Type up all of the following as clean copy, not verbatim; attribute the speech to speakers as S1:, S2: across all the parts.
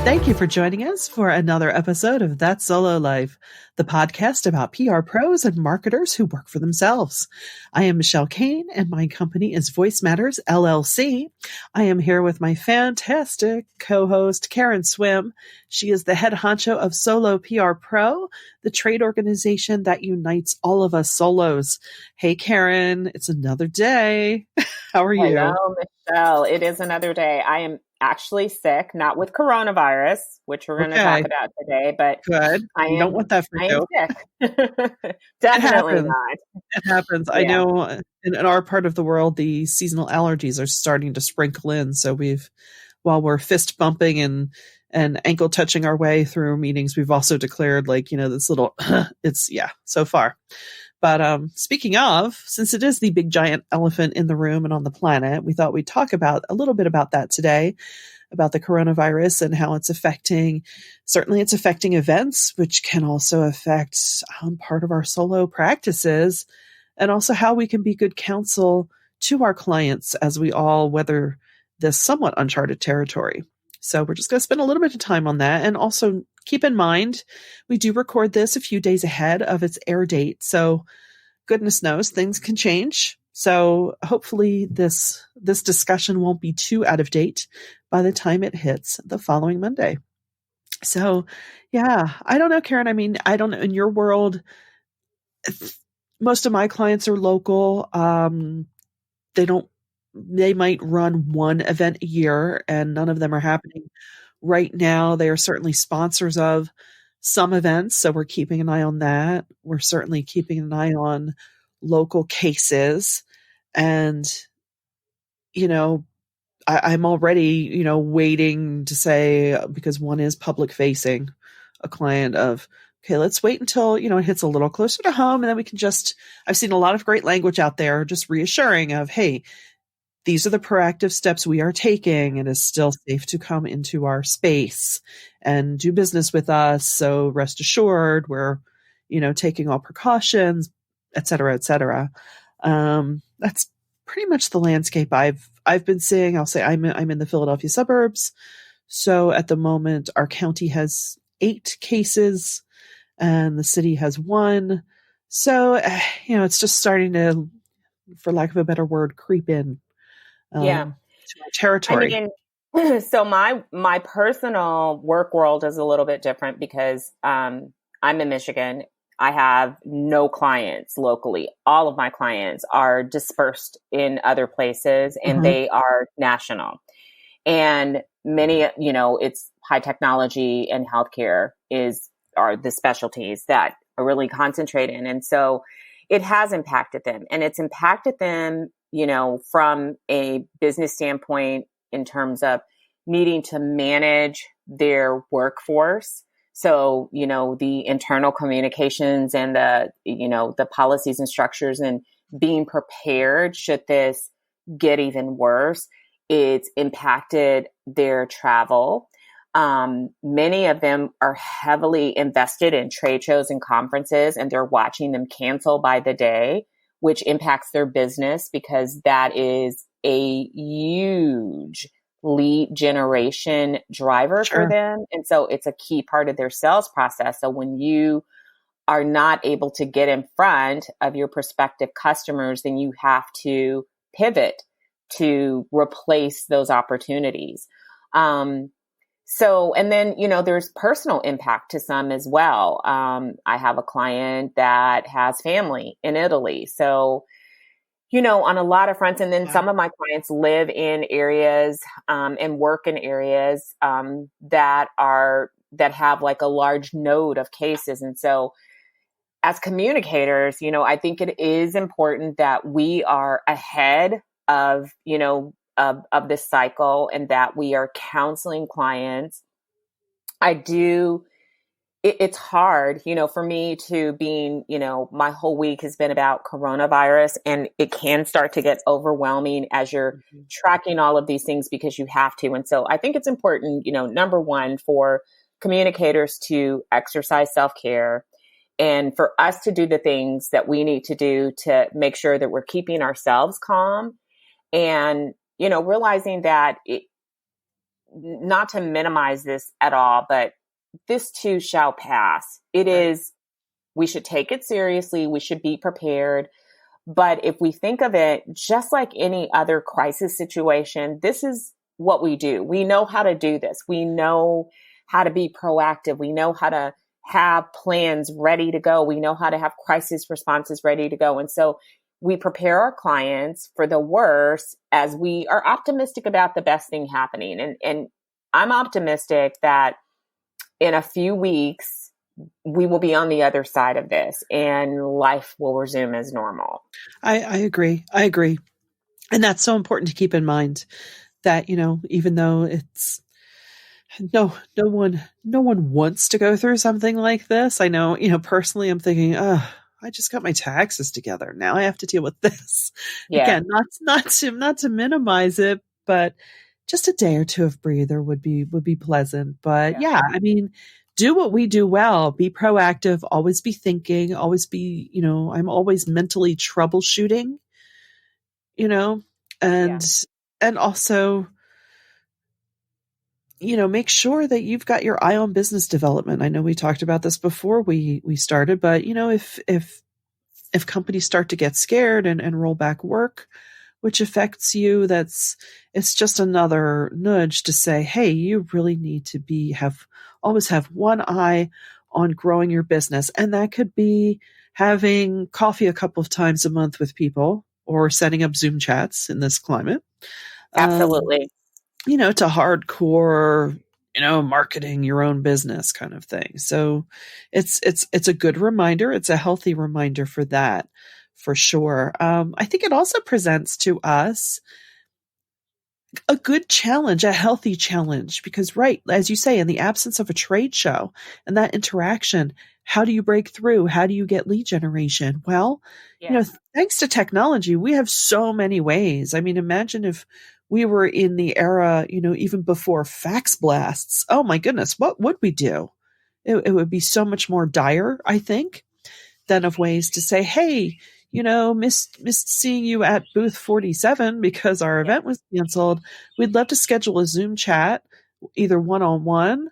S1: Thank you for joining us for another episode of That Solo Life, the podcast about PR pros and marketers who work for themselves. I am Michelle Kane, and my company is Voice Matters, LLC. I am here with my fantastic co-host, Karen Swim. She is the head honcho of Solo PR Pro, the trade organization that unites all of us solos. Hey, Karen, it's another day. How are you?
S2: Hello, Michelle. It is another day. I am actually sick, not with coronavirus, which we're going to talk about today, but
S1: good. You don't want that for you.
S2: I am sick. Definitely not.
S1: It happens. Yeah. I know in our part of the world, the seasonal allergies are starting to sprinkle in. So while we're fist bumping and ankle touching our way through meetings, we've also declared this little, so far. But speaking of, since it is the big giant elephant in the room and on the planet, we thought we'd talk about a little bit about that today, about the coronavirus and how it's affecting events, which can also affect part of our solo practices, and also how we can be good counsel to our clients as we all weather this somewhat uncharted territory. So we're just going to spend a little bit of time on that. And also keep in mind, we do record this a few days ahead of its air date. So goodness knows things can change. So hopefully this discussion won't be too out of date by the time it hits the following Monday. So yeah, I don't know, Karen. I mean, I don't know, in your world, most of my clients are local. They might run one event a year, and none of them are happening right now. They are certainly sponsors of some events, so we're keeping an eye on that. We're certainly keeping an eye on local cases. And, I'm already, waiting to say, because one is public facing, a client of, okay, let's wait until, it hits a little closer to home, and then we can I've seen a lot of great language out there, just reassuring of, hey, these are the proactive steps we are taking, and it's still safe to come into our space and do business with us. So rest assured, we're, taking all precautions, et cetera, et cetera. That's pretty much the landscape I've been seeing. I'll say I'm in the Philadelphia suburbs. So at the moment, our county has 8 cases and the city has 1. So, it's just starting to, for lack of a better word, creep in. To our territory.
S2: I mean, so my personal work world is a little bit different because I'm in Michigan. I have no clients locally. All of my clients are dispersed in other places, and they are national. And many, it's high technology and healthcare are the specialties that are really concentrated in. And so it has impacted them, and it's impacted them from a business standpoint in terms of needing to manage their workforce. So, the internal communications and the policies and structures, and being prepared should this get even worse. It's impacted their travel. Many of them are heavily invested in trade shows and conferences, and they're watching them cancel by the day, which impacts their business because that is a huge lead generation driver for them. And so it's a key part of their sales process. So when you are not able to get in front of your prospective customers, then you have to pivot to replace those opportunities. And then, there's personal impact to some as well. I have a client that has family in Italy. So, on a lot of fronts, and then some of my clients live in areas, and work in areas, that have like a large node of cases. And so as communicators, I think it is important that we are ahead of, of this cycle, and that we are counseling clients. It's hard, for me to being, my whole week has been about coronavirus, and it can start to get overwhelming as you're tracking all of these things because you have to. And so I think it's important, number one, for communicators to exercise self-care, and for us to do the things that we need to do to make sure that we're keeping ourselves calm, and, realizing that not to minimize this at all, but this too shall pass. It
S1: Right.
S2: is, we should take it seriously. We should be prepared. But if we think of it just like any other crisis situation, this is what we do. We know how to do this. We know how to be proactive. We know how to have plans ready to go. We know how to have crisis responses ready to go. And so we prepare our clients for the worst as we are optimistic about the best thing happening. And I'm optimistic that in a few weeks, we will be on the other side of this and life will resume as normal.
S1: I agree. I agree. And that's so important to keep in mind that, even though it's no one wants to go through something like this. I know, personally I'm thinking, oh, I just got my taxes together. Now I have to deal with this.
S2: Yeah.
S1: Again, not to minimize it, but just a day or two of breather would be pleasant. But yeah, I mean, do what we do well, be proactive, always be thinking, always be, I'm always mentally troubleshooting, and and also, make sure that you've got your eye on business development. I know we talked about this before we started, but if companies start to get scared and roll back work, which affects you, it's just another nudge to say, hey, you really need to always have one eye on growing your business. And that could be having coffee a couple of times a month with people or setting up Zoom chats in this climate.
S2: Absolutely.
S1: To hardcore, marketing your own business kind of thing. So it's a good reminder. It's a healthy reminder for that, for sure. I think it also presents to us a good challenge, a healthy challenge, because right, as you say, in the absence of a trade show and that interaction, how do you break through? How do you get lead generation? Well, thanks to technology, we have so many ways. I mean, imagine if we were in the era, even before fax blasts. Oh my goodness, what would we do? It would be so much more dire, I think, than of ways to say, hey, missed seeing you at booth 47 because our event was canceled. We'd love to schedule a Zoom chat, either one-on-one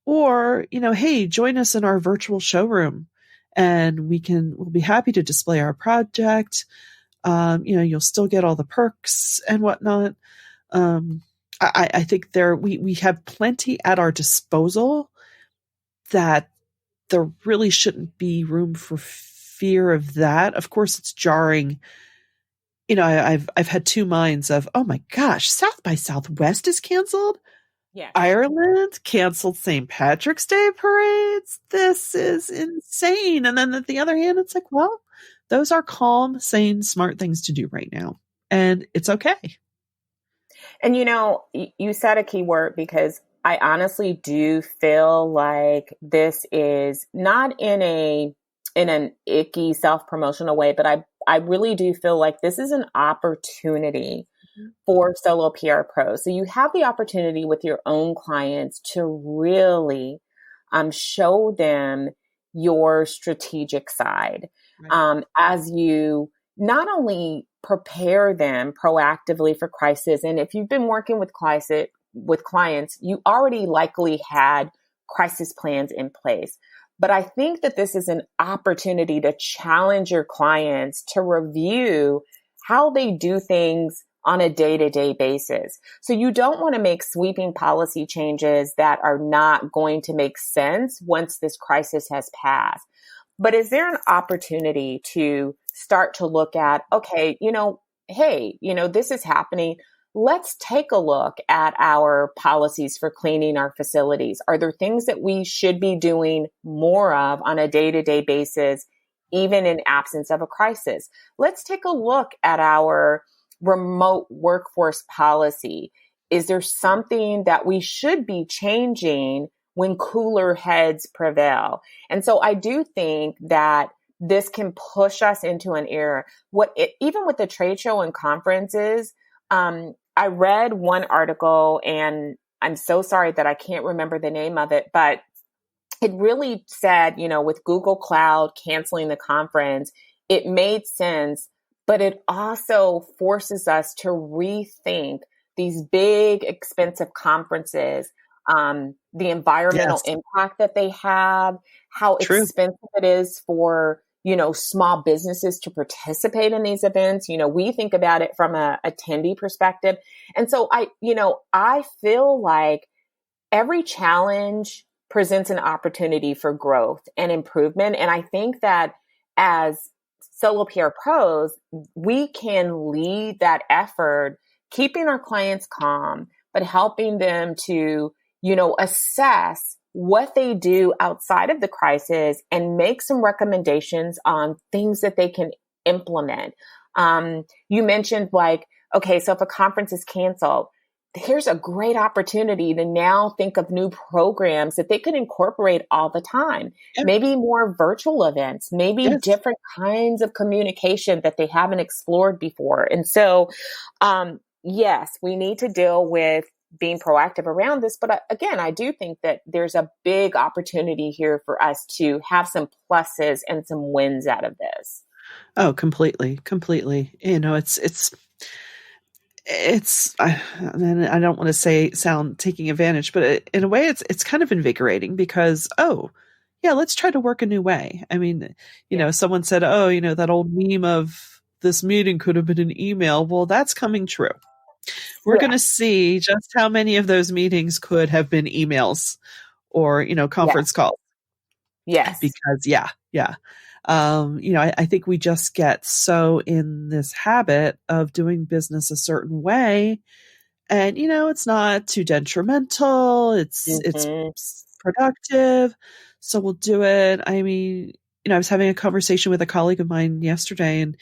S1: or, hey, join us in our virtual showroom and we'll be happy to display our project. You'll still get all the perks and whatnot. I think we have plenty at our disposal that there really shouldn't be room for fear of that. Of course, it's jarring. I've had two minds of, oh my gosh, South by Southwest is canceled.
S2: Yeah.
S1: Ireland canceled St. Patrick's Day parades. This is insane. And then at the other hand, it's like, well, those are calm, sane, smart things to do right now. And it's okay.
S2: And you said a key word, because I honestly do feel like this is not in an icky self-promotional way, but I really do feel like this is an opportunity for solo PR pros. So you have the opportunity with your own clients to really show them your strategic side, as you not only prepare them proactively for crisis. And if you've been working with clients, you already likely had crisis plans in place. But I think that this is an opportunity to challenge your clients to review how they do things on a day-to-day basis. So you don't want to make sweeping policy changes that are not going to make sense once this crisis has passed. But is there an opportunity to start to look at, okay, hey, this is happening. Let's take a look at our policies for cleaning our facilities. Are there things that we should be doing more of on a day-to-day basis, even in absence of a crisis? Let's take a look at our remote workforce policy. Is there something that we should be changing when cooler heads prevail? And so I do think that this can push us into an era. Even with the trade show and conferences, I read one article, and I'm so sorry that I can't remember the name of it, but it really said, with Google Cloud canceling the conference, it made sense, but it also forces us to rethink these big, expensive conferences, the environmental
S1: Yes.
S2: impact that they have, how
S1: True.
S2: expensive it is for, small businesses to participate in these events. We think about it from a attendee perspective. And so I feel like every challenge presents an opportunity for growth and improvement. And I think that as solo PR pros, we can lead that effort, keeping our clients calm, but helping them to, assess what they do outside of the crisis and make some recommendations on things that they can implement. You mentioned okay, so if a conference is canceled, here's a great opportunity to now think of new programs that they could incorporate all the time.
S1: Yeah.
S2: Maybe more virtual events, maybe
S1: Yes.
S2: different kinds of communication that they haven't explored before. And so, yes, we need to deal with being proactive around this. But again, I do think that there's a big opportunity here for us to have some pluses and some wins out of this.
S1: Oh, completely, completely. And I don't want to sound taking advantage, but in a way it's kind of invigorating because, oh, yeah, let's try to work a new way. I mean, someone said, oh, that old meme of this meeting could have been an email. Well, that's coming true. We're going to see just how many of those meetings could have been emails or, conference calls.
S2: Yes.
S1: Because yeah. I think we just get so in this habit of doing business a certain way, and it's not too detrimental. It's productive, so we'll do it. I mean, I was having a conversation with a colleague of mine yesterday, and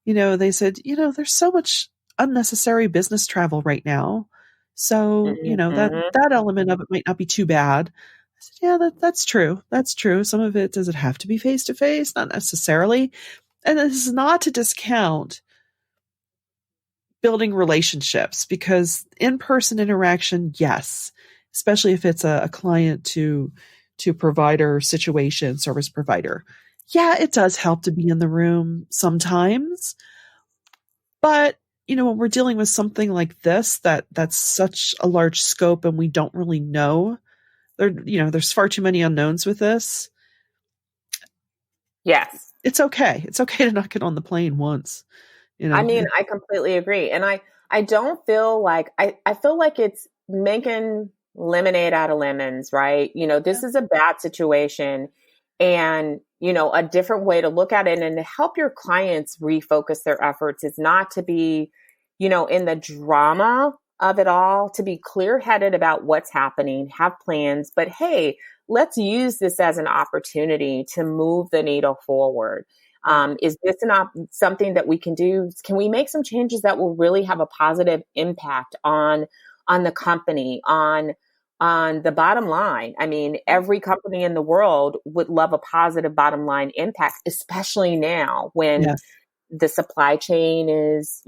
S1: they said, there's so much unnecessary business travel right now, so that element of it might not be too bad. I said, yeah, that's true. That's true. Some of it, does it have to be face to face? Not necessarily. And this is not to discount building relationships, because in-person interaction, yes, especially if it's a client to provider situation, service provider. Yeah, it does help to be in the room sometimes. But, when we're dealing with something like this, that's such a large scope and we don't really know, there's far too many unknowns with this.
S2: Yes.
S1: It's okay. It's okay to not get on the plane once.
S2: I mean, I completely agree. And I don't feel like, I feel like it's making lemonade out of lemons, right? This is a bad situation, and, a different way to look at it and to help your clients refocus their efforts is not to be, in the drama of it all, to be clear-headed about what's happening, have plans, but hey, let's use this as an opportunity to move the needle forward. Is this something that we can do? Can we make some changes that will really have a positive impact on the company, on the bottom line? I mean, every company in the world would love a positive bottom line impact, especially now when the supply chain is,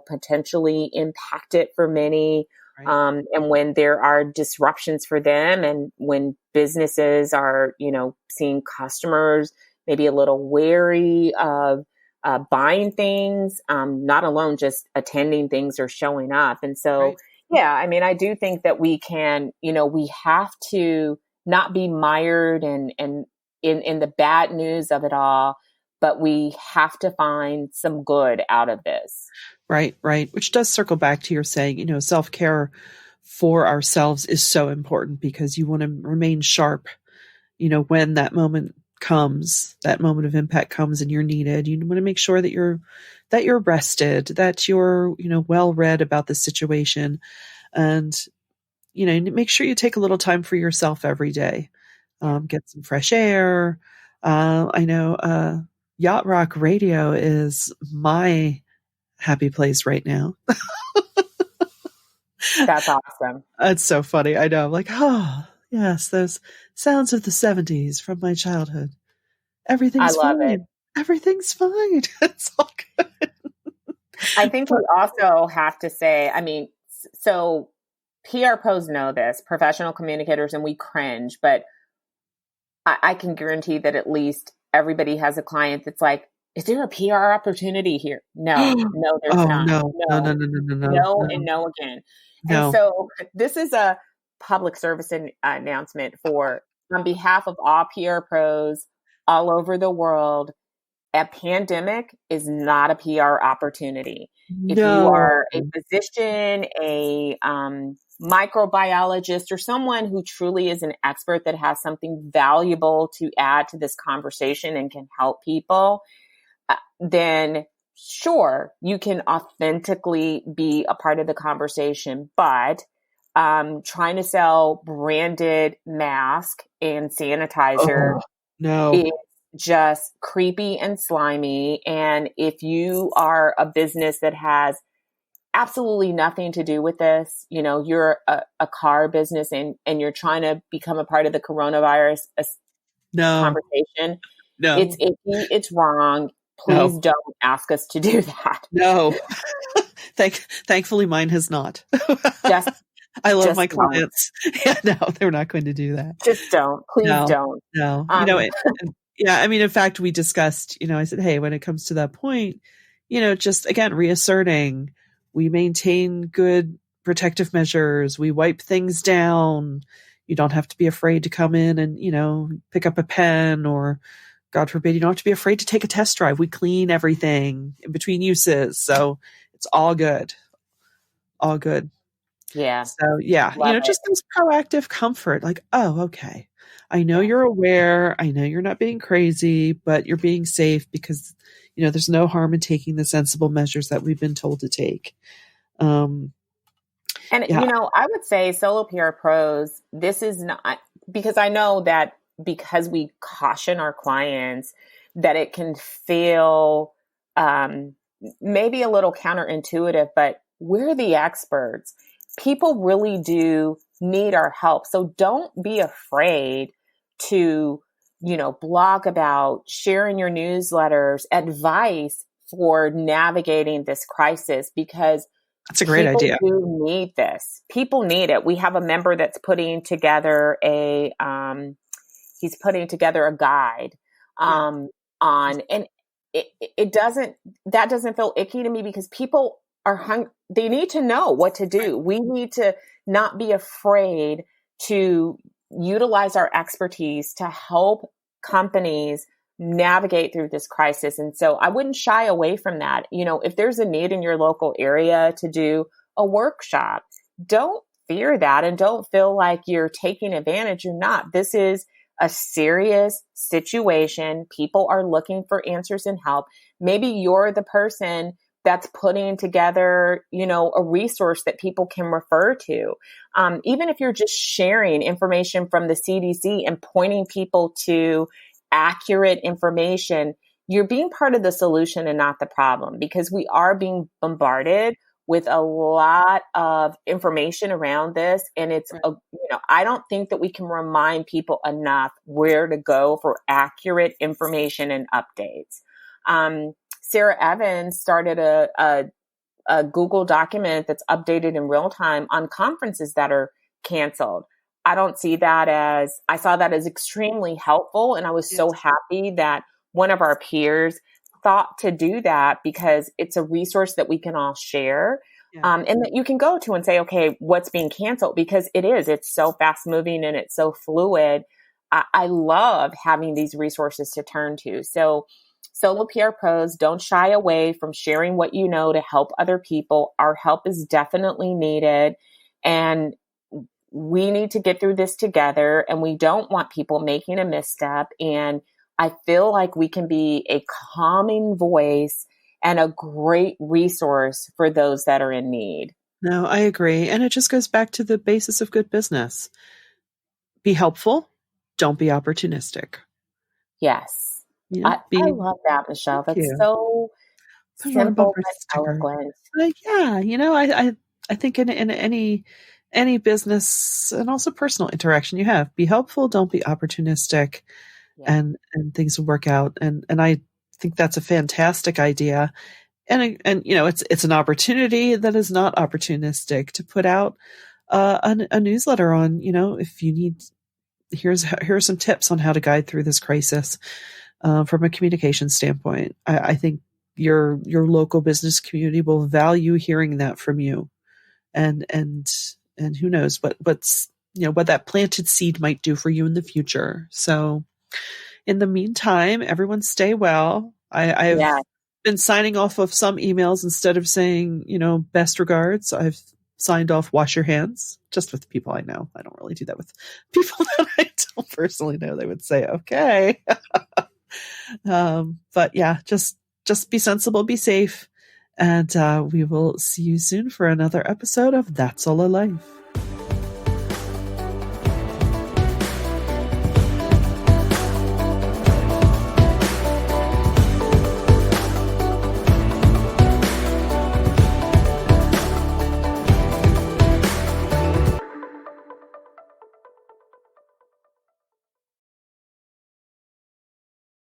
S2: potentially impacted for many.
S1: Right.
S2: And when there are disruptions for them, and when businesses are, seeing customers maybe a little wary of buying things, not alone just attending things or showing up. And so,
S1: Right.
S2: yeah, I mean, I do think that we can, we have to not be mired in the bad news of it all, but we have to find some good out of this.
S1: Right. Which does circle back to your saying, self-care for ourselves is so important, because you want to remain sharp, when that moment comes, that moment of impact comes and you're needed. You want to make sure that you're rested, that you're, well read about the situation, and, make sure you take a little time for yourself every day. Get some fresh air. I know, Yacht Rock Radio is my happy place right now.
S2: That's awesome.
S1: It's so funny. I know. I'm like, oh, yes, those sounds of the 70s from my childhood. Everything's
S2: I love
S1: fine.
S2: it.
S1: Everything's fine. It's all good.
S2: I think we also have to say, I mean, so PR pros know this, professional communicators, and we cringe, but I can guarantee that at least everybody has a client that's like, is there a PR opportunity here? No, no, there's
S1: Oh
S2: not.
S1: no, no, no,
S2: No,
S1: no, no, no, no,
S2: no, and
S1: no,
S2: no again. And
S1: no.
S2: so this is a public service announcement for, on behalf of all PR pros all over the world. A pandemic is not a PR opportunity. If you
S1: No.
S2: are a physician, a microbiologist, or someone who truly is an expert that has something valuable to add to this conversation and can help people, then sure, you can authentically be a part of the conversation. But trying to sell branded mask and sanitizer
S1: Oh no.
S2: is just creepy and slimy. And if you are a business that has absolutely nothing to do with this, you're a car business and you're trying to become a part of the coronavirus
S1: No.
S2: conversation, it's
S1: No.
S2: icky, it's wrong.
S1: No.
S2: Please don't ask us to do that.
S1: No. Thankfully mine has not.
S2: Just,
S1: I love
S2: just
S1: my
S2: don't.
S1: clients. Yeah, no, they're not going to do that.
S2: Just don't. Please
S1: No.
S2: don't.
S1: No.
S2: Um,
S1: Yeah, I mean, in fact, we discussed, I said, hey, when it comes to that point, just again, reasserting we maintain good protective measures, we wipe things down. You don't have to be afraid to come in and, pick up a pen, or God forbid, you don't have to be afraid to take a test drive. We clean everything in between uses. So it's all good. All good.
S2: yeah.
S1: So yeah,
S2: Love it.
S1: just this proactive comfort, like, oh, okay. I know you're aware. I know you're not being crazy, but you're being safe because, there's no harm in taking the sensible measures that we've been told to take.
S2: And,
S1: Yeah.
S2: I would say solo PR pros, this is not, because I know that because we caution our clients that it can feel maybe a little counterintuitive, but we're the experts. People really do need our help. So don't be afraid to, blog about, share in your newsletters, advice for navigating this crisis, because
S1: That's a great
S2: people
S1: idea.
S2: do need this. People need it. We have a member that's putting together he's putting together a guide on, and that doesn't feel icky to me, because people are they need to know what to do. We need to not be afraid to utilize our expertise to help companies navigate through this crisis. And so I wouldn't shy away from that. If there's a need in your local area to do a workshop, don't fear that and don't feel like you're taking advantage. You're not. This is a serious situation. People are looking for answers and help. Maybe you're the person that's putting together, a resource that people can refer to. Even if you're just sharing information from the CDC and pointing people to accurate information, you're being part of the solution and not the problem, because we are being bombarded with a lot of information around this. And it's, I don't think that we can remind people enough where to go for accurate information and updates. Sarah Evans started a Google document that's updated in real time on conferences that are canceled. I saw that as extremely helpful. And I was so happy that one of our peers thought to do that, because it's a resource that we can all share. And that you can go to and say, okay, what's being canceled? Because it's so fast moving and it's so fluid. I love having these resources to turn to. So solo PR pros, don't shy away from sharing what you know to help other people. Our help is definitely needed. And we need to get through this together, and we don't want people making a misstep. And I feel like we can be a calming voice and a great resource for those that are in need.
S1: No, I agree. And it just goes back to the basis of good business. Be helpful. Don't be opportunistic.
S2: Yes. I love that, Michelle. That's so simple but eloquent.
S1: I think in any business and also personal interaction you have, be helpful, don't be opportunistic, and things will work out. And I think that's a fantastic idea. And it's an opportunity that is not opportunistic to put out a newsletter on, if you need, here are some tips on how to guide through this crisis. from a communication standpoint. I think your local business community will value hearing that from you, and who knows what's what that planted seed might do for you in the future. So in the meantime, everyone stay well. I've
S2: Yeah.
S1: been signing off of some emails instead of saying, best regards. I've signed off wash your hands, just with people I know. I don't really do that with people that I don't personally know. They would say, okay. But yeah, just be sensible, be safe. And we will see you soon for another episode of That's All a Life.